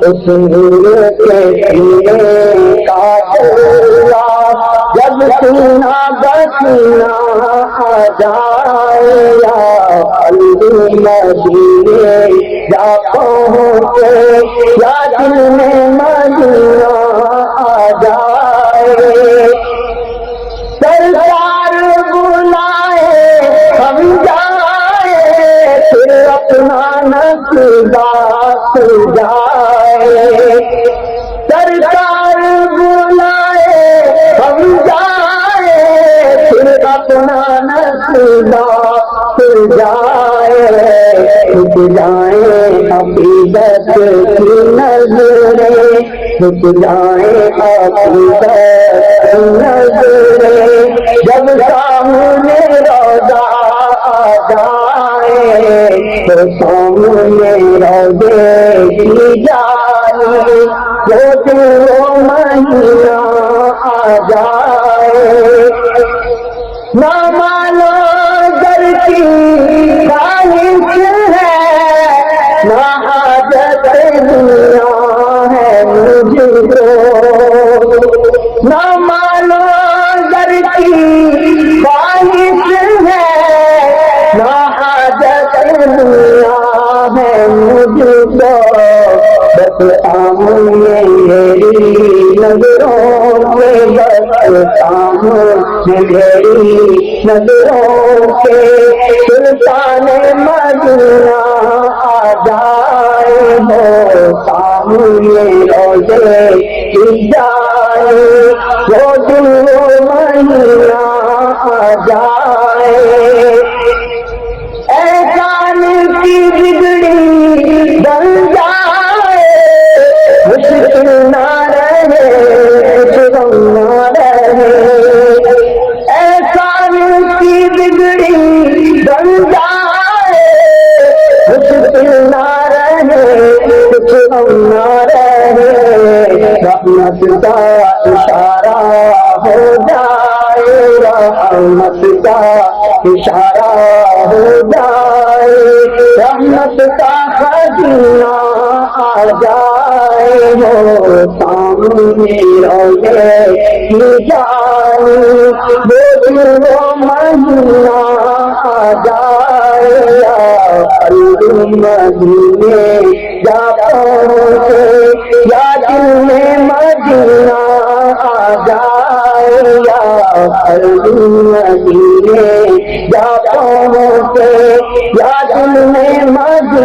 اس نور کے سینے کا چلا جب سینہ بسینہ آ جائے یا قلب مدینے جا پہنچے یا دل میں مدینہ آ جائے سرکار بلائے ہم جائے پھر اپنا نقیدہ کھل جائے سرکار بلائے ہم جائے پھر اپنا نقیدہ کھل جائے جھک جائیں عقیدت کی نظریں جھک جائیں عقیدت کی نظریں جب سامنے روضہ آ جائے تو سامنے روضے کی جانی وہ دن وہ مہینہ آ جائے نہ مانو در کی خواہش ہے نہ حاجت دنیا ہے مجھ کو نہ مانو در کی خواہش ہے نہ حاجت دنیا ہے مجھ کو بس سامنے میری نظروں کے بس سامنے میری نظروں کے سلطان مدینہ آ جائے ہو سامنے روضے کی جائے وہ دن وہ مہینہ آ جائے احسان کی بگڑی بن جائے مشکل نہ رہے غم نہ رہے احسان کی بگڑی بن جائے مشکل نہ رہے کچھ غم نہ رہے رحمت کا اشارہ ہو جائے رحمت کا اشارہ ہو جائے رحمت کا خزینہ آ جائے ہو سامنے روضے کی جانی وہ دن وہ مہینہ آ جائے یا قلب مدینے جا پہنچے یا دل میں مدینہ آ جائے یا قلب مدینے جا پہنچے یا دل میں مدینہ